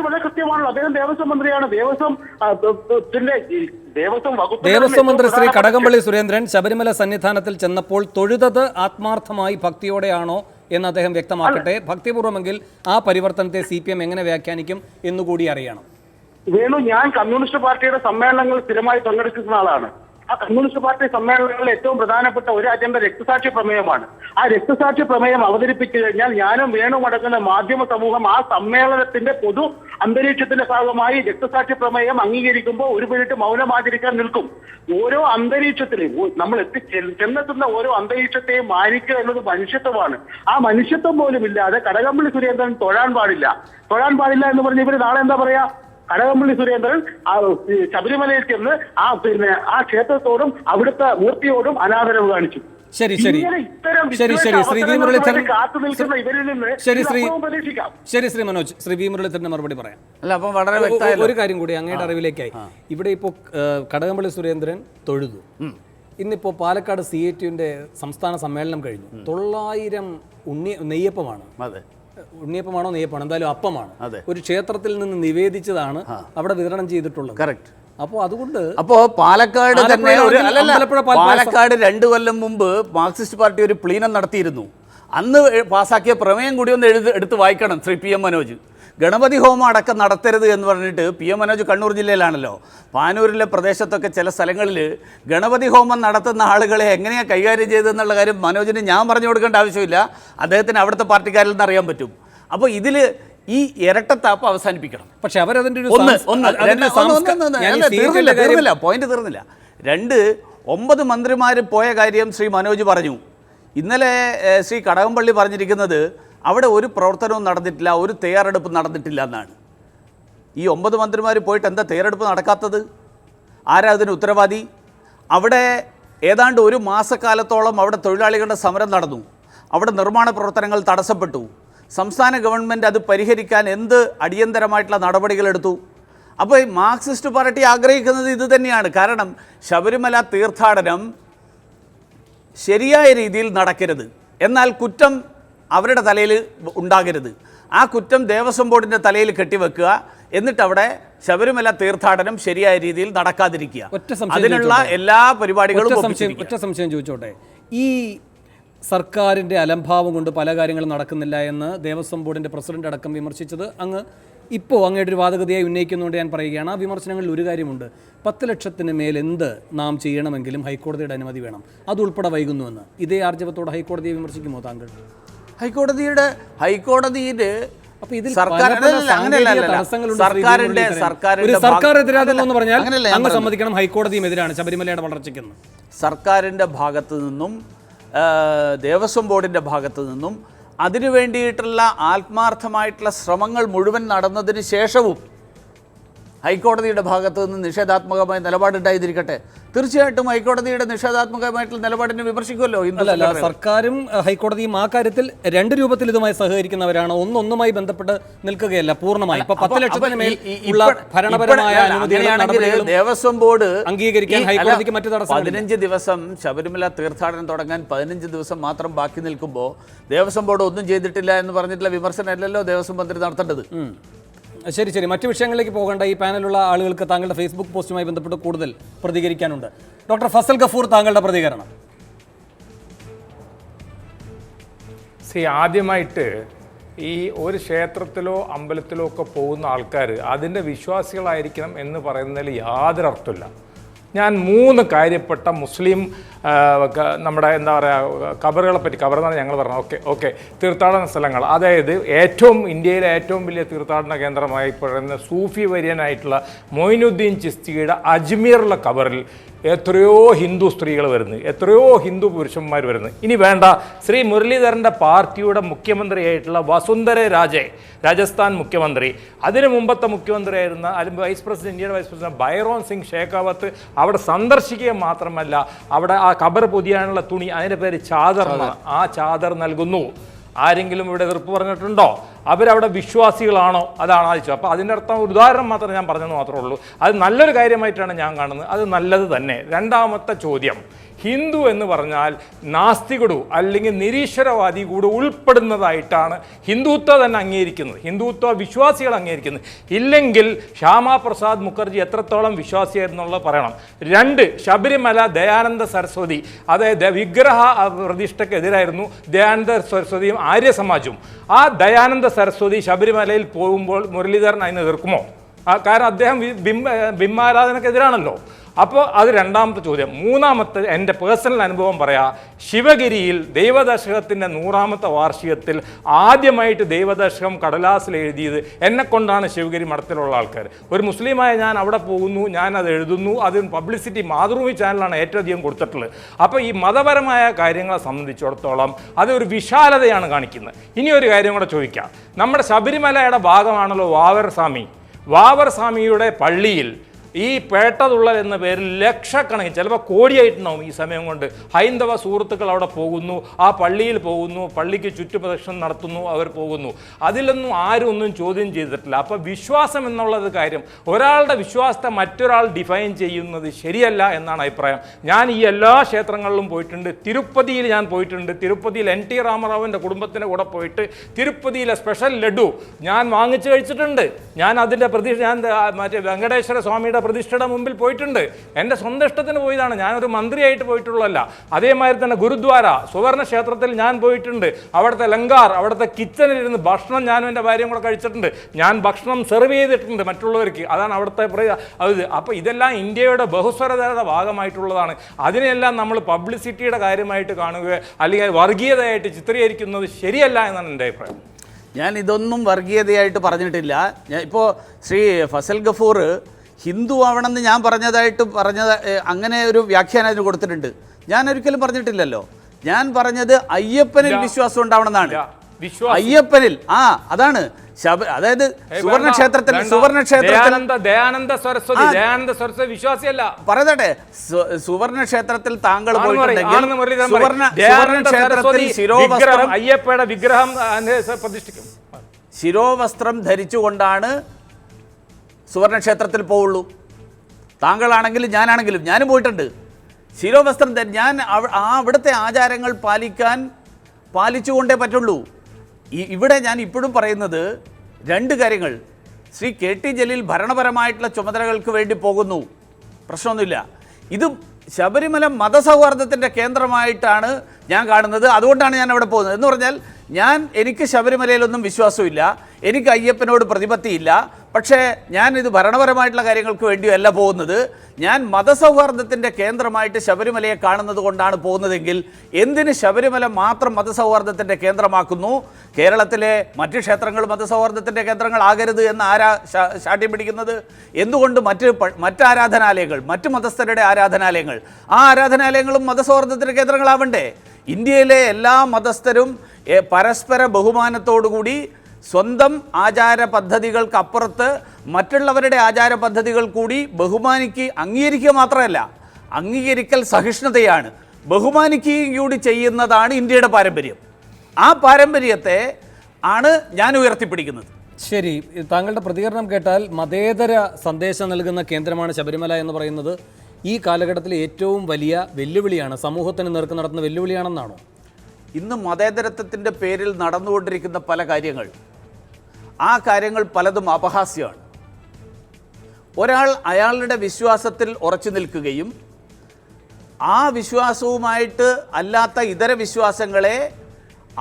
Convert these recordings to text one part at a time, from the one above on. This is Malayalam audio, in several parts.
വളരെ കൃത്യമാണല്ലോ. അദ്ദേഹം ദേവസ്വം മന്ത്രിയാണ്. ദേവസ്വം വകുപ്പ് ദേവസ്വം മന്ത്രി ശ്രീ കടകംപള്ളി സുരേന്ദ്രൻ ശബരിമല സന്നിധാനത്തിൽ ചെന്നപ്പോൾ തൊഴുതത് ആത്മാർത്ഥമായി ഭക്തിയോടെയാണോ എന്ന് അദ്ദേഹം വ്യക്തമാക്കട്ടെ. ഭക്തിപൂർവ്വമെങ്കിൽ ആ പരിവർത്തനത്തെ CPM എങ്ങനെ വ്യാഖ്യാനിക്കും എന്നുകൂടി അറിയണം. വേണു, ഞാൻ കമ്മ്യൂണിസ്റ്റ് പാർട്ടിയുടെ സമ്മേളനങ്ങൾ സ്ഥിരമായി പങ്കെടുക്കുന്ന ആളാണ്. ആ കമ്മ്യൂണിസ്റ്റ് പാർട്ടി സമ്മേളനങ്ങളിൽ ഏറ്റവും പ്രധാനപ്പെട്ട ഒരു അജണ്ട രക്തസാക്ഷി പ്രമേയമാണ്. ആ രക്തസാക്ഷി പ്രമേയം അവതരിപ്പിച്ചു കഴിഞ്ഞാൽ ഞാനും വേണുവും അടങ്ങുന്ന മാധ്യമ സമൂഹം ആ സമ്മേളനത്തിന്റെ പൊതു അന്തരീക്ഷത്തിന്റെ ഭാഗമായി രക്തസാക്ഷി പ്രമേയം അംഗീകരിക്കുമ്പോൾ ഒരു മിനിറ്റ് മൗനമാചരിക്കാൻ നിൽക്കും. ഓരോ അന്തരീക്ഷത്തിലും നമ്മൾ ചെന്നെത്തുന്ന ഓരോ അന്തരീക്ഷത്തെയും മാനിക്കുക എന്നത് മനുഷ്യത്വമാണ്. ആ മനുഷ്യത്വം പോലും ഇല്ലാതെ കടകംപള്ളി സുരേന്ദ്രൻ തൊഴാൻ പാടില്ല എന്ന് പറഞ്ഞ് ഇവര് നാളെ എന്താ പറയാ? കടകംപള്ളി സുരേന്ദ്രൻ ശബരിമലയിൽ ചെന്ന് ആ ക്ഷേത്രത്തോടും അവിടുത്തെ മൂർത്തിയോടും അനാദരവ് കാണിച്ചു. ശരി ശ്രീ മനോജ്, ശ്രീ വി മുരളീധരന്റെ മറുപടി പറയാം. അല്ല, അപ്പം വളരെ വ്യക്തമായ ഒരു കാര്യം കൂടി അങ്ങയുടെ അറിവിലേക്കായി. ഇവിടെ ഇപ്പോൾ കടകംപള്ളി സുരേന്ദ്രൻ തൊഴുതു. ഇന്നിപ്പോ പാലക്കാട് CATUവിന്റെ സംസ്ഥാന സമ്മേളനം കഴിഞ്ഞു. 900 നെയ്യപ്പമാണ്. ഉണ്ണിയപ്പമാണോ നെയ്യപ്പമാണോ എന്തായാലും അപ്പമാണ്. ഒരു ക്ഷേത്രത്തിൽ നിന്ന് നിവേദിച്ചതാണ് അവിടെ വിതരണം ചെയ്തിട്ടുള്ളത്. അപ്പോൾ അതുകൊണ്ട് പാലക്കാട് 2 കൊല്ലം മുമ്പ് മാർക്സിസ്റ്റ് പാർട്ടി ഒരു പ്ലീനം നടത്തിയിരുന്നു. അന്ന് പാസാക്കിയ പ്രമേയം കൂടി ഒന്ന് എടുത്ത് വായിക്കണം ശ്രീ PM മനോജ്. ഗണപതി ഹോമം അടക്കം നടത്തരുത് എന്ന് പറഞ്ഞിട്ട് PM മനോജ് കണ്ണൂർ ജില്ലയിലാണല്ലോ. പാനൂരിലെ പ്രദേശത്തൊക്കെ ചില സ്ഥലങ്ങളിൽ ഗണപതി ഹോമം നടത്തുന്ന ആളുകളെ എങ്ങനെയാണ് കൈകാര്യം ചെയ്തതെന്നുള്ള കാര്യം മനോജിന് ഞാൻ പറഞ്ഞു കൊടുക്കേണ്ട ആവശ്യമില്ല. അദ്ദേഹത്തിന് അവിടുത്തെ പാർട്ടിക്കാരിൽ നിന്ന് അറിയാൻ പറ്റും. അപ്പോൾ ഇതിൽ ഈ ഇരട്ടത്താപ്പ് അവസാനിപ്പിക്കണം. പക്ഷെ അവരതിൻ്റെ പോയിന്റ് തീർന്നില്ല. 9 മന്ത്രിമാർ പോയ കാര്യം ശ്രീ മനോജ് പറഞ്ഞു. ഇന്നലെ ശ്രീ കടകംപള്ളി പറഞ്ഞിരിക്കുന്നത് അവിടെ ഒരു പ്രവർത്തനവും നടന്നിട്ടില്ല, ഒരു തയ്യാറെടുപ്പ് നടന്നിട്ടില്ല എന്നാണ്. ഈ 9 മന്ത്രിമാർ പോയിട്ട് എന്താ തയ്യാറെടുപ്പ് നടക്കാത്തത്? ആരാ അതിന് ഉത്തരവാദി? അവിടെ ഏതാണ്ട് 1 മാസക്കാലത്തോളം അവിടെ തൊഴിലാളികളുടെ സമരം നടന്നു. അവിടെ നിർമ്മാണ പ്രവർത്തനങ്ങൾ തടസ്സപ്പെട്ടു. സംസ്ഥാന ഗവൺമെൻറ് അത് പരിഹരിക്കാൻ എന്ത് അടിയന്തരമായിട്ടുള്ള നടപടികളെടുത്തു? അപ്പോൾ ഈ മാർക്സിസ്റ്റ് പാർട്ടി ആഗ്രഹിക്കുന്നത് ഇത് തന്നെയാണ്. കാരണം ശബരിമല തീർത്ഥാടനം ശരിയായ രീതിയിൽ നടക്കരുത്, എന്നാൽ കുറ്റം അവരുടെ തലയിൽ ഉണ്ടാകരുത്. ആ കുറ്റം ദേവസ്വം ബോർഡിൻ്റെ തലയിൽ കെട്ടിവെക്കുക, എന്നിട്ട് അവിടെ ശബരിമല തീർത്ഥാടനം ശരിയായ രീതിയിൽ നടക്കാതിരിക്കുക. അതിനുള്ള എല്ലാ പരിപാടികളും. ഒറ്റ സംശയം ചോദിച്ചോട്ടെ. ഈ സർക്കാരിൻ്റെ അലംഭാവം കൊണ്ട് പല കാര്യങ്ങളും നടക്കുന്നില്ല എന്ന് ദേവസ്വം ബോർഡിൻ്റെ പ്രസിഡന്റ് അടക്കം വിമർശിച്ചത് അങ്ങ് ഇപ്പോൾ അങ്ങയുടെ ഒരു വാദഗതിയായി ഉന്നയിക്കുന്നതുകൊണ്ട് ഞാൻ പറയുകയാണ്. ആ വിമർശനങ്ങളിൽ ഒരു കാര്യമുണ്ട്. 10 ലക്ഷത്തിന് മേൽ എന്ത് നാം ചെയ്യണമെങ്കിലും ഹൈക്കോടതിയുടെ അനുമതി വേണം, അതുൾപ്പെടെ വൈകുന്നുവെന്ന്. ഇതേ ആർജവത്തോടെ ഹൈക്കോടതിയെ വിമർശിക്കുമോ താങ്കൾ? ഹൈക്കോടതിയുടെ അപ്പോൾ ഇതിൽ സർക്കാർ എതിരാകുന്നു പറഞ്ഞാൽ അങ്ങ് സമ്മതിക്കണം ഹൈക്കോടതിയും എതിരാണ് ശബരിമലയുടെ വളർച്ചയ്ക്കെന്ന്. സർക്കാരിൻ്റെ ഭാഗത്തു നിന്നും ദേവസ്വം ബോർഡിൻ്റെ ഭാഗത്തു നിന്നും അതിനു വേണ്ടിയിട്ടുള്ള ആത്മാർത്ഥമായിട്ടുള്ള ശ്രമങ്ങൾ മുഴുവൻ നടന്നതിന് ശേഷവും ഹൈക്കോടതിയുടെ ഭാഗത്തു നിന്ന് നിഷേധാത്മകമായ നിലപാടുണ്ടായിരിക്കട്ടെ. തീർച്ചയായിട്ടും ഹൈക്കോടതിയുടെ നിഷേധാത്മകമായിട്ടുള്ള നിലപാടിനെ വിമർശിക്കുമല്ലോ. സർക്കാരും ഹൈക്കോടതിയും ആ കാര്യത്തിൽ 2 രൂപത്തിൽ ഇതുമായി സഹകരിക്കുന്നവരാണ്. ഒന്നുമായി ബന്ധപ്പെട്ട് നിൽക്കുകയല്ല പൂർണ്ണമായി. 10 ലക്ഷത്തിന് മേൽ ഉള്ള ഭരണപരമായ ദേവസ്വം ബോർഡ് അംഗീകരിക്കാൻ ഹൈക്കോടതിക്ക് മറ്റു തടസ്സം. 15 ദിവസം ശബരിമല തീർത്ഥാടനം തുടങ്ങാൻ 15 ദിവസം മാത്രം ബാക്കി നിൽക്കുമ്പോൾ ദേവസ്വം ബോർഡ് ഒന്നും ചെയ്തിട്ടില്ല എന്ന് പറഞ്ഞിട്ടുള്ള വിമർശനമല്ലല്ലോ ദേവസ്വം മന്ത്രി നടത്തേണ്ടത്. ശരി, മറ്റു വിഷയങ്ങളിലേക്ക് പോകേണ്ട. ഈ പാനലുള്ള ആളുകൾക്ക് താങ്കളുടെ ഫേസ്ബുക്ക് പോസ്റ്റുമായി ബന്ധപ്പെട്ട് കൂടുതൽ പ്രതികരിക്കാനുണ്ട്. ഡോക്ടർ ഫസൽ ഗഫൂർ, താങ്കളുടെ പ്രതികരണം. ആദ്യമായിട്ട് ഈ ഒരു ക്ഷേത്രത്തിലോ അമ്പലത്തിലോ ഒക്കെ പോകുന്ന ആൾക്കാർ അതിൻ്റെ വിശ്വാസികളായിരിക്കണം എന്ന് പറയുന്നതിൽ യാതൊരു അർത്ഥമില്ല. ഞാൻ 3 കാര്യപ്പെട്ട മുസ്ലിം നമ്മുടെ എന്താ പറയുക ഖബറുകളെ പറ്റി, ഖബർ എന്നാണ് ഞങ്ങൾ പറഞ്ഞത്, ഓക്കെ തീർത്ഥാടന സ്ഥലങ്ങൾ, അതായത് ഇന്ത്യയിലെ ഏറ്റവും വലിയ തീർത്ഥാടന കേന്ദ്രമായി പറയുന്ന സൂഫി വര്യനായിട്ടുള്ള മൊയിനുദ്ദീൻ ചിസ്തിയുടെ അജ്മീറിലെ ഖബറിൽ എത്രയോ ഹിന്ദു സ്ത്രീകൾ വരുന്നു, എത്രയോ ഹിന്ദു പുരുഷന്മാർ വരുന്നു. ഇനി വേണ്ട, ശ്രീ മുരളീധരൻ്റെ പാർട്ടിയുടെ മുഖ്യമന്ത്രിയായിട്ടുള്ള വസുന്ധര രാജെ, രാജസ്ഥാൻ മുഖ്യമന്ത്രി, അതിന് മുമ്പത്തെ മുഖ്യമന്ത്രിയായിരുന്ന ഇന്ത്യയുടെ vice president Byron Singh Shekhawat അവിടെ സന്ദർശിക്കുക മാത്രമല്ല, അവിടെ ആ ഖബർ പൊതിയാനുള്ള തുണി, അതിൻ്റെ പേര് ചാദർ, ആ ചാദർ നൽകുന്നു. ആരെങ്കിലും ഇവിടെ എതിർപ്പ് പറഞ്ഞിട്ടുണ്ടോ? അവരവിടെ വിശ്വാസികളാണോ? അതാണ് ആലോചിച്ചത്. അപ്പോൾ അതിൻ്റെ അർത്ഥം ഒരു ഉദാഹരണം മാത്രമേ ഞാൻ പറഞ്ഞെന്ന് മാത്രമേ ഉള്ളൂ. അത് നല്ലൊരു കാര്യമായിട്ടാണ് ഞാൻ കാണുന്നത്. അത് നല്ലത് തന്നെ. രണ്ടാമത്തെ ചോദ്യം, ഹിന്ദു എന്ന് പറഞ്ഞാൽ നാസ്തികടു അല്ലെങ്കിൽ നിരീശ്വരവാദി കൂടെ ഉൾപ്പെടുന്നതായിട്ടാണ് ഹിന്ദുത്വം തന്നെ അംഗീകരിക്കുന്നത്, ഹിന്ദുത്വ വിശ്വാസികൾ അംഗീകരിക്കുന്നത്. ഇല്ലെങ്കിൽ ശ്യാമാപ്രസാദ് മുഖർജി എത്രത്തോളം വിശ്വാസിയായിരുന്നുള്ളത് പറയണം. 2, ശബരിമല ദയാനന്ദ സരസ്വതി, അതായത് വിഗ്രഹ പ്രതിഷ്ഠക്കെതിരായിരുന്നു ദയാനന്ദ സരസ്വതിയും ആര്യ സമാജവും. ആ ദയാനന്ദ സരസ്വതി ശബരിമലയിൽ പോകുമ്പോൾ മുരളീധരൻ അതിനെ എതിർക്കുമോ? കാരണം അദ്ദേഹം ബിംബാരാധനക്കെതിരാണല്ലോ. അപ്പോൾ അത് രണ്ടാമത്തെ ചോദ്യം. മൂന്നാമത്തെ എൻ്റെ പേഴ്സണൽ അനുഭവം പറയാം. ശിവഗിരിയിൽ ദൈവദശകത്തിൻ്റെ 100ാമത്തെ വാർഷികത്തിൽ ആദ്യമായിട്ട് ദൈവദശകം കടലാസിൽ എഴുതിയത് എന്നെക്കൊണ്ടാണ് ശിവഗിരി മഠത്തിലുള്ള ആൾക്കാർ. ഒരു മുസ്ലിമായ ഞാൻ അവിടെ പോകുന്നു, ഞാൻ അത് എഴുതുന്നു, അതിന് പബ്ലിസിറ്റി മാതൃഭൂമി ചാനലാണ് ഏറ്റവും അധികം കൊടുത്തിട്ടുള്ളത്. അപ്പോൾ ഈ മതപരമായ കാര്യങ്ങളെ സംബന്ധിച്ചിടത്തോളം അതൊരു വിശാലതയാണ് കാണിക്കുന്നത്. ഇനി ഒരു കാര്യം കൂടെ ചോദിക്കാം. നമ്മുടെ ശബരിമലയുടെ ഭാഗമാണല്ലോ വാവർ സ്വാമിയുടെ പള്ളിയിൽ ഈ പേട്ടതുള്ളൽ എന്ന പേരിൽ ലക്ഷക്കണക്കിന്, ചിലപ്പോൾ കോടിയായിട്ടുണ്ടാവും ഈ സമയം കൊണ്ട്, ഹൈന്ദവ സുഹൃത്തുക്കൾ അവിടെ പോകുന്നു, ആ പള്ളിയിൽ പോകുന്നു, പള്ളിക്ക് ചുറ്റുപ്രദക്ഷിണം നടത്തുന്നു, അവർ പോകുന്നു. അതിലൊന്നും ആരും ഒന്നും ചോദ്യം ചെയ്തിട്ടില്ല. അപ്പോൾ വിശ്വാസം എന്നുള്ളത് കാര്യം, ഒരാളുടെ വിശ്വാസത്തെ മറ്റൊരാൾ ഡിഫൈൻ ചെയ്യുന്നത് ശരിയല്ല എന്നാണ് അഭിപ്രായം. ഞാൻ ഈ എല്ലാ ക്ഷേത്രങ്ങളിലും പോയിട്ടുണ്ട്. തിരുപ്പതിയിൽ ഞാൻ പോയിട്ടുണ്ട്. തിരുപ്പതിയിൽ NT രാമറാവുവിൻ്റെ കുടുംബത്തിൻ്റെ കൂടെ പോയിട്ട് തിരുപ്പതിയിലെ സ്പെഷ്യൽ ലഡു ഞാൻ വാങ്ങിച്ചു കഴിച്ചിട്ടുണ്ട്. ഞാൻ അതിൻ്റെ ഞാൻ മറ്റേ വെങ്കടേശ്വര സ്വാമിയുടെ പ്രതിഷ്ഠയുടെ മുമ്പിൽ പോയിട്ടുണ്ട്. എൻ്റെ സ്വന്തം ഇഷ്ടത്തിന് പോയതാണ്, ഞാനൊരു മന്ത്രിയായിട്ട് പോയിട്ടുള്ളതല്ല. അതേമാതിരി തന്നെ ഗുരുദ്വാര സുവർണ ക്ഷേത്രത്തിൽ ഞാൻ പോയിട്ടുണ്ട്. അവിടുത്തെ ലങ്കാർ, അവിടുത്തെ കിച്ചണിലിരുന്ന് ഭക്ഷണം ഞാനും എൻ്റെ ഭാര്യയും കൂടെ കഴിച്ചിട്ടുണ്ട്. ഞാൻ ഭക്ഷണം സെർവ് ചെയ്തിട്ടുണ്ട് മറ്റുള്ളവർക്ക്. അതാണ് അവിടുത്തെ അപ്പോൾ ഇതെല്ലാം ഇന്ത്യയുടെ ബഹുസ്വരതയുടെ ഭാഗമായിട്ടുള്ളതാണ്. അതിനെല്ലാം നമ്മൾ പബ്ലിസിറ്റിയുടെ കാര്യമായിട്ട് കാണുകയോ അല്ലെങ്കിൽ വർഗീയതയായിട്ട് ചിത്രീകരിക്കുന്നത് ശരിയല്ല എന്നാണ് എൻ്റെ അഭിപ്രായം. ഞാൻ ഇതൊന്നും വർഗീയതയായിട്ട് പറഞ്ഞിട്ടില്ല. ഇപ്പോൾ ശ്രീ ഫസൽ ഗഫൂർ ഹിന്ദു ആവണമെന്ന് ഞാൻ പറഞ്ഞത് അങ്ങനെ ഒരു വ്യാഖ്യാനം അതിന് കൊടുത്തിട്ടുണ്ട്. ഞാൻ ഒരിക്കലും പറഞ്ഞിട്ടില്ലല്ലോ. ഞാൻ പറഞ്ഞത് അയ്യപ്പനിൽ വിശ്വാസം ഉണ്ടാവണമെന്നാണ്. അയ്യപ്പനിൽ അതാണ് അതായത് സുവർണക്ഷേത്രത്തിൽ ദയാനന്ദ സരസ്വതി വിശ്വാസിയല്ല. പറയട്ടെ, സുവർണക്ഷേത്രത്തിൽ താങ്കൾ പോയിട്ടുണ്ടെങ്കിൽ സുവർണക്ഷേത്രത്തിൽ അയ്യപ്പയുടെ വിഗ്രഹം പ്രതിഷ്ഠിക്കും. ശിരോവസ്ത്രം ധരിച്ചുകൊണ്ടാണ് സുവർണക്ഷേത്രത്തിൽ പോവുള്ളൂ. താങ്കളാണെങ്കിലും ഞാനാണെങ്കിലും, ഞാനും പോയിട്ടുണ്ട്. ശിരോവസ്ത്രം ഞാൻ അവിടുത്തെ ആചാരങ്ങൾ പാലിച്ചുകൊണ്ടേ പറ്റുള്ളൂ. ഇവിടെ ഞാൻ ഇപ്പോഴും പറയുന്നത് 2 കാര്യങ്ങൾ. ശ്രീ KT ജലീൽ ഭരണപരമായിട്ടുള്ള ചുമതലകൾക്ക് വേണ്ടി പോകുന്നു, പ്രശ്നമൊന്നുമില്ല. ഇത് ശബരിമല മതസൗഹാർദ്ദത്തിൻ്റെ കേന്ദ്രമായിട്ടാണ് ഞാൻ കാണുന്നത്. അതുകൊണ്ടാണ് ഞാൻ അവിടെ പോകുന്നത്. എന്ന് പറഞ്ഞാൽ എനിക്ക് ശബരിമലയിലൊന്നും വിശ്വാസമില്ല, എനിക്ക് അയ്യപ്പനോട് പ്രതിപത്തിയില്ല. പക്ഷേ ഇത് ഭരണപരമായിട്ടുള്ള കാര്യങ്ങൾക്ക് വേണ്ടിയല്ല പോകുന്നത്. ഞാൻ മതസൗഹാർദ്ദത്തിൻ്റെ കേന്ദ്രമായിട്ട് ശബരിമലയെ കാണുന്നത് കൊണ്ടാണ് പോകുന്നതെങ്കിൽ എന്തിന് ശബരിമല മാത്രം മതസൗഹാർദ്ദത്തിൻ്റെ കേന്ദ്രമാക്കുന്നു? കേരളത്തിലെ മറ്റ് ക്ഷേത്രങ്ങൾ മതസൗഹാർദ്ദത്തിൻ്റെ കേന്ദ്രങ്ങളാകരുത് എന്ന് ശാഠ്യം പിടിക്കുന്നത്? എന്തുകൊണ്ട് മറ്റ് ആരാധനാലയങ്ങൾ, മറ്റ് മതസ്ഥരുടെ ആരാധനാലയങ്ങൾ, ആ ആരാധനാലയങ്ങളും മതസൗഹാർദ്ദത്തിൻ്റെ കേന്ദ്രങ്ങളാവണ്ടേ? ഇന്ത്യയിലെ എല്ലാ മതസ്ഥരും പരസ്പര ബഹുമാനത്തോടുകൂടി സ്വന്തം ആചാര പദ്ധതികൾക്കപ്പുറത്ത് മറ്റുള്ളവരുടെ ആചാര പദ്ധതികൾ കൂടി അംഗീകരിക്കുക മാത്രമല്ല, അംഗീകരിക്കൽ സഹിഷ്ണുതയാണ്. ബഹുമാനിക്കുകയും കൂടി ചെയ്യുന്നതാണ് ഇന്ത്യയുടെ പാരമ്പര്യം. ആ പാരമ്പര്യത്തെ ആണ് ഞാൻ ഉയർത്തിപ്പിടിക്കുന്നത്. ശരി, താങ്കളുടെ പ്രതികരണം കേട്ടാൽ മതേതര സന്ദേശം നൽകുന്ന കേന്ദ്രമാണ് ശബരിമല എന്ന് പറയുന്നത് ഈ കാലഘട്ടത്തിലെ ഏറ്റവും വലിയ വെല്ലുവിളിയാണ്, സമൂഹത്തിന് നേർക്ക് നടത്തുന്ന വെല്ലുവിളിയാണെന്നാണോ? ഇന്ന് മതേതരത്വത്തിൻ്റെ പേരിൽ നടന്നുകൊണ്ടിരിക്കുന്ന പല കാര്യങ്ങൾ, ആ കാര്യങ്ങൾ പലതും അപഹാസ്യമാണ്. ഒരാൾ അയാളുടെ വിശ്വാസത്തിൽ ഉറച്ചു നിൽക്കുകയും ആ വിശ്വാസവുമായിട്ട് അല്ലാത്ത ഇതര വിശ്വാസങ്ങളെ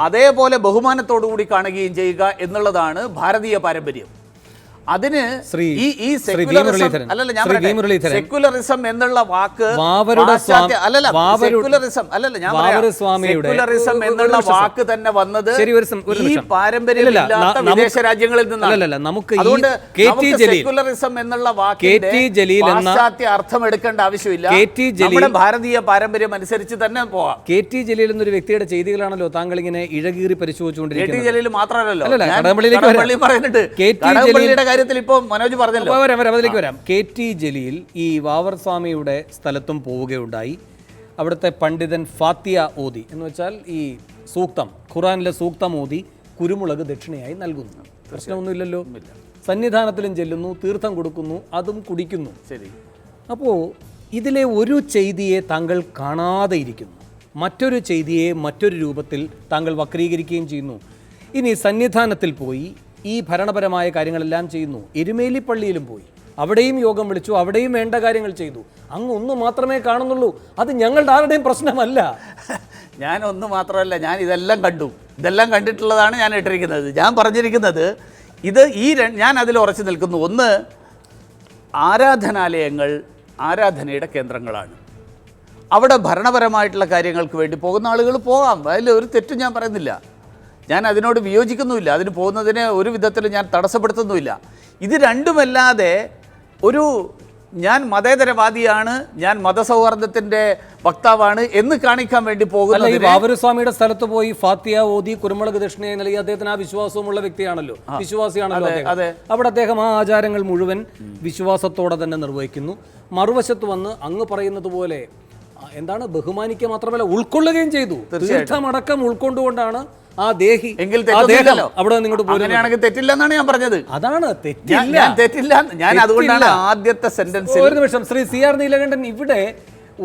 അതേപോലെ ബഹുമാനത്തോടുകൂടി കാണുകയും ചെയ്യുക എന്നുള്ളതാണ് ഭാരതീയ പാരമ്പര്യം. അതിന് ഈ സെക്യുലറിസം എന്നുള്ള വാക്ക് സെക്യുലറിസം എന്നുള്ള വാക്ക് തന്നെ വന്നത് ഈ പാരമ്പര്യമില്ലാത്ത വിദേശ രാജ്യങ്ങളിൽ നിന്നാണ്. അതുകൊണ്ട് സെക്യുലറിസം എന്നുള്ള വാക്കിന്റെ പാശ്ചാത്യ അർത്ഥം എടുക്കേണ്ട ആവശ്യമില്ല. നമ്മുടെ ഭാരതീയ പാരമ്പര്യം അനുസരിച്ച് തന്നെ പോവാം. KT ജലീൽ എന്നൊരു വ്യക്തിയുടെ ചെയ്തികളാണല്ലോ താങ്കൾ ഇങ്ങനെ ഇഴകീറി പരിശോധിച്ചുകൊണ്ടിരിക്കുന്നത്. KT ജലീൽ മാത്രമല്ലല്ലോ, കടകംപള്ളി പറയുന്നുണ്ട്. കടകംപള്ളിയുടെ കാര്യത്തിൽ ഇപ്പോൾ മനോജ് പറഞ്ഞല്ലോ. അതിലേക്ക് വരാം. KT ജലീൽ ഈ വാവർ സ്വാമിയുടെ സ്ഥലത്തും പോവുകയുണ്ടായി. അവിടുത്തെ പണ്ഡിതൻ ഫാത്തിയ ഓതി, എന്ന് വെച്ചാൽ ഈ സൂക്തം, ഖുറാനിലെ സൂക്തം ഓതി കുരുമുളക് ദക്ഷിണയായി നൽകുന്നു. പ്രശ്നമൊന്നുമില്ലല്ലോ. സന്നിധാനത്തിലും ചെല്ലുന്നു, തീർത്ഥം കൊടുക്കുന്നു, അതും കുടിക്കുന്നു. ശരി. അപ്പോൾ ഇതിലെ ഒരു ചെയ്തിയെ താങ്കൾ കാണാതെ ഇരിക്കുന്നു, മറ്റൊരു ചെയ്തിയെ മറ്റൊരു രൂപത്തിൽ താങ്കൾ വക്രീകരിക്കുകയും ചെയ്യുന്നു. ഇനി സന്നിധാനത്തിൽ പോയി ഈ ഭരണപരമായ കാര്യങ്ങളെല്ലാം ചെയ്യുന്നു, എരുമേലി പള്ളിയിലും പോയി, അവിടെയും യോഗം വിളിച്ചു, അവിടെയും വേണ്ട കാര്യങ്ങൾ ചെയ്തു. അങ്ങ് ഒന്ന് മാത്രമേ കാണുന്നുള്ളൂ. അത് ഞങ്ങളുടെ ആരുടെയും പ്രശ്നമല്ല. ഞാൻ ഒന്ന് മാത്രമല്ല, ഞാൻ ഇതെല്ലാം കണ്ടു, ഇതെല്ലാം കണ്ടിട്ടുള്ളതാണ് ഞാൻ ഇട്ടിരിക്കുന്നത്. ഞാൻ പറഞ്ഞിരിക്കുന്നത് ഇത് ഞാൻ അതിൽ ഉറച്ചു നിൽക്കുന്നു. ഒന്ന്, ആരാധനാലയങ്ങൾ ആരാധനയുടെ കേന്ദ്രങ്ങളാണ്. അവിടെ ഭരണപരമായിട്ടുള്ള കാര്യങ്ങൾക്ക് വേണ്ടി പോകുന്ന ആളുകൾ പോകാം, അതിൽ ഒരു തെറ്റും ഞാൻ പറയുന്നില്ല. ഞാൻ അതിനോട് വിയോജിക്കുന്നുമില്ല, അതിന് പോകുന്നതിനെ ഒരു വിധത്തിൽ ഞാൻ തടസ്സപ്പെടുത്തുന്നുമില്ല. ഇത് രണ്ടുമല്ലാതെ ഞാൻ മതേതരവാദിയാണ്, ഞാൻ മതസൗഹാർദ്ദത്തിൻ്റെ വക്താവാണ് എന്ന് കാണിക്കാൻ വേണ്ടി പോകുന്നത്. ഈ ബാബുസ്വാമിയുടെ സ്ഥലത്ത് പോയി ഫാത്തിയ ഓതി കുരുമുളക് ദക്ഷിണയെ നൽകി അദ്ദേഹത്തിന് ആ വിശ്വാസമുള്ള വ്യക്തിയാണല്ലോ, വിശ്വാസിയാണല്ലോ അദ്ദേഹം. അവിടെ അദ്ദേഹം ആ ആചാരങ്ങൾ മുഴുവൻ വിശ്വാസത്തോടെ തന്നെ നിർവഹിക്കുന്നു. മറുവശത്ത് വന്ന് അങ്ങ് പറയുന്നത് പോലെ എന്താണ്, ബഹുമാനിക്കുക മാത്രമല്ല ഉൾക്കൊള്ളുകയും ചെയ്തു. തീർത്ഥമടക്കം ഉൾക്കൊണ്ടുകൊണ്ടാണ് ആ ദേഹി അവിടെ നിങ്ങോട്ട് പോരുകയാണെങ്കിൽ തെറ്റില്ലെന്നാണ് ഞാൻ പറഞ്ഞത്. അതാണ് തെറ്റില്ല. ഞാൻ അതുകൊണ്ടാണ് ആദ്യത്തെ സെന്റൻസ്. ഒരു നിമിഷം, ശ്രീ CR നീലകണ്ഠൻ, ഇവിടെ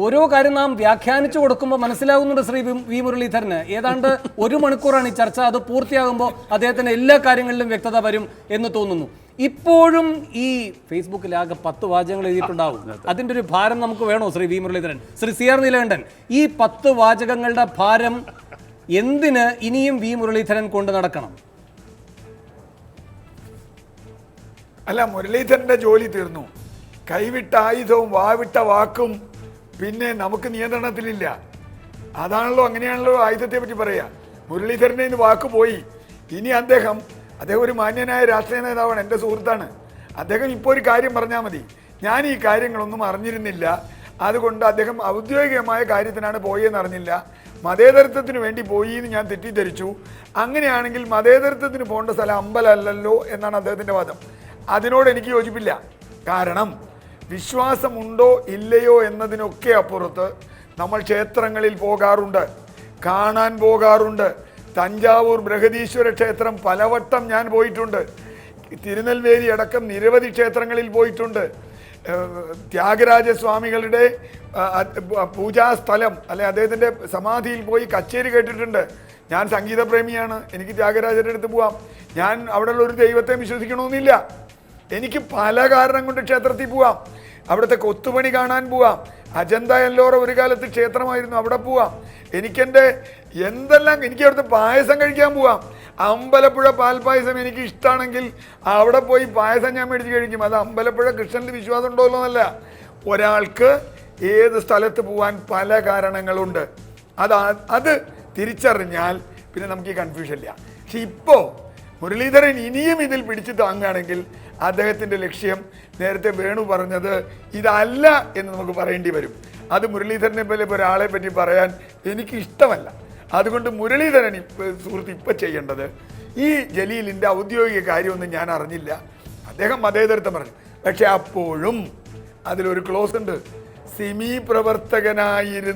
ഓരോ കാര്യം നാം വ്യാഖ്യാനിച്ചു കൊടുക്കുമ്പോൾ മനസ്സിലാകുന്നുണ്ട് ശ്രീ വി മുരളീധരന്. ഏതാണ്ട് 1 മണിക്കൂറാണ് ഈ ചർച്ച. അത് പൂർത്തിയാകുമ്പോൾ അദ്ദേഹത്തിന് എല്ലാ കാര്യങ്ങളിലും വ്യക്തത വരും എന്ന് തോന്നുന്നു. ഇപ്പോഴും ഈ ഫേസ്ബുക്കിലാകെ 10 വാചകങ്ങൾ എഴുതിയിട്ടുണ്ടാവും. അതിൻ്റെ ഒരു ഭാരം നമുക്ക് വേണോ ശ്രീ വി മുരളീധരൻ? ശ്രീ CR നീലകണ്ഠൻ, ഈ 10 വാചകങ്ങളുടെ ഭാരം എന്തിന് ഇനിയും വി മുരളീധരൻ കൊണ്ട് നടക്കണം? അല്ല, മുരളീധരന്റെ ജോലി തീർന്നു. കൈവിട്ട ആയുധവും വാവിട്ട വാക്കും പിന്നെ നമുക്ക് നിയന്ത്രണത്തിലില്ല. അതാണല്ലോ, അങ്ങനെയാണല്ലോ ആയുധത്തെ പറ്റി പറയാ. മുരളീധരൻ്റെ ഇന്ന് വാക്ക് പോയി. ഇനി അദ്ദേഹം ഒരു മാന്യനായ രാഷ്ട്രീയ നേതാവാണ്, എൻ്റെ സുഹൃത്താണ്. അദ്ദേഹം ഇപ്പോൾ ഒരു കാര്യം പറഞ്ഞാൽ മതി, ഞാൻ ഈ കാര്യങ്ങളൊന്നും അറിഞ്ഞിരുന്നില്ല, അതുകൊണ്ട് അദ്ദേഹം ഔദ്യോഗികമായ കാര്യത്തിനാണ് പോയെന്ന് അറിഞ്ഞില്ല, മതേതരത്വത്തിന് വേണ്ടി പോയി എന്ന് ഞാൻ തെറ്റിദ്ധരിച്ചു. അങ്ങനെയാണെങ്കിൽ മതേതരത്വത്തിന് പോകേണ്ട സ്ഥലം അമ്പലമല്ലല്ലോ എന്നാണ് അദ്ദേഹത്തിൻ്റെ വാദം. അതിനോട് എനിക്ക് യോജിപ്പില്ല. കാരണം വിശ്വാസമുണ്ടോ ഇല്ലയോ എന്നതിനൊക്കെ അപ്പുറത്ത് നമ്മൾ ക്ഷേത്രങ്ങളിൽ പോകാറുണ്ട്, കാണാൻ പോകാറുണ്ട്. തഞ്ചാവൂർ ബൃഹദീശ്വര ക്ഷേത്രം പലവട്ടം ഞാൻ പോയിട്ടുണ്ട്. തിരുനെൽവേലി അടക്കം നിരവധി ക്ഷേത്രങ്ങളിൽ പോയിട്ടുണ്ട്. ത്യാഗരാജസ്വാമികളുടെ പൂജാസ്ഥലം അല്ലെ അദ്ദേഹത്തിൻ്റെ സമാധിയിൽ പോയി കച്ചേരി കേട്ടിട്ടുണ്ട്. ഞാൻ സംഗീതപ്രേമിയാണ്, എനിക്ക് ത്യാഗരാജരുടെ അടുത്ത് പോവാം. ഞാൻ അവിടെയുള്ള ഒരു ദൈവത്തെ വിശ്വസിക്കണമെന്നില്ല. എനിക്ക് പല കാരണം കൊണ്ട് ക്ഷേത്രത്തിൽ പോവാം. അവിടുത്തെ കൊത്തുപണി കാണാൻ പോവാം. അജന്ത എല്ലോറ ഒരു കാലത്ത് ക്ഷേത്രമായിരുന്നു, അവിടെ പോവാം. എനിക്ക് അവിടുത്തെ പായസം കഴിക്കാൻ പോവാം. അമ്പലപ്പുഴ പാൽപ്പായസം എനിക്ക് ഇഷ്ടമാണെങ്കിൽ അവിടെ പോയി പായസം ഞാൻ മേടിച്ച് കഴിക്കും. അത് അമ്പലപ്പുഴ കൃഷ്ണൻ്റെ വിശ്വാസം ഉണ്ടല്ലോ എന്നല്ല. ഒരാൾക്ക് ഏത് സ്ഥലത്ത് പോകാൻ പല കാരണങ്ങളുണ്ട്. അത് തിരിച്ചറിഞ്ഞാൽ പിന്നെ നമുക്ക് ഈ കൺഫ്യൂഷൻ ഇല്ല. പക്ഷെ ഇപ്പോൾ മുരളീധരൻ ഇനിയും ഇതിൽ പിടിച്ചു താങ്ങുകയാണെങ്കിൽ അദ്ദേഹത്തിൻ്റെ ലക്ഷ്യം നേരത്തെ വേണു പറഞ്ഞത് ഇതല്ല എന്ന് നമുക്ക് പറയേണ്ടി വരും. അത് മുരളീധരനെ പോലെ ഒരാളെ പറ്റി പറയാൻ എനിക്ക് ഇഷ്ടമല്ല. അതുകൊണ്ട് മുരളീധരൻ സുഹൃത്ത് ഇപ്പം ചെയ്യേണ്ടത്, ഈ ജലീലിൻ്റെ ഔദ്യോഗിക കാര്യമൊന്നും ഞാൻ അറിഞ്ഞില്ല, അദ്ദേഹം മതേതരത്വം പറഞ്ഞു. പക്ഷെ അപ്പോഴും അതിലൊരു ക്ലോസ് ഉണ്ട്, സിമി പ്രവർത്തകനായിരുന്ന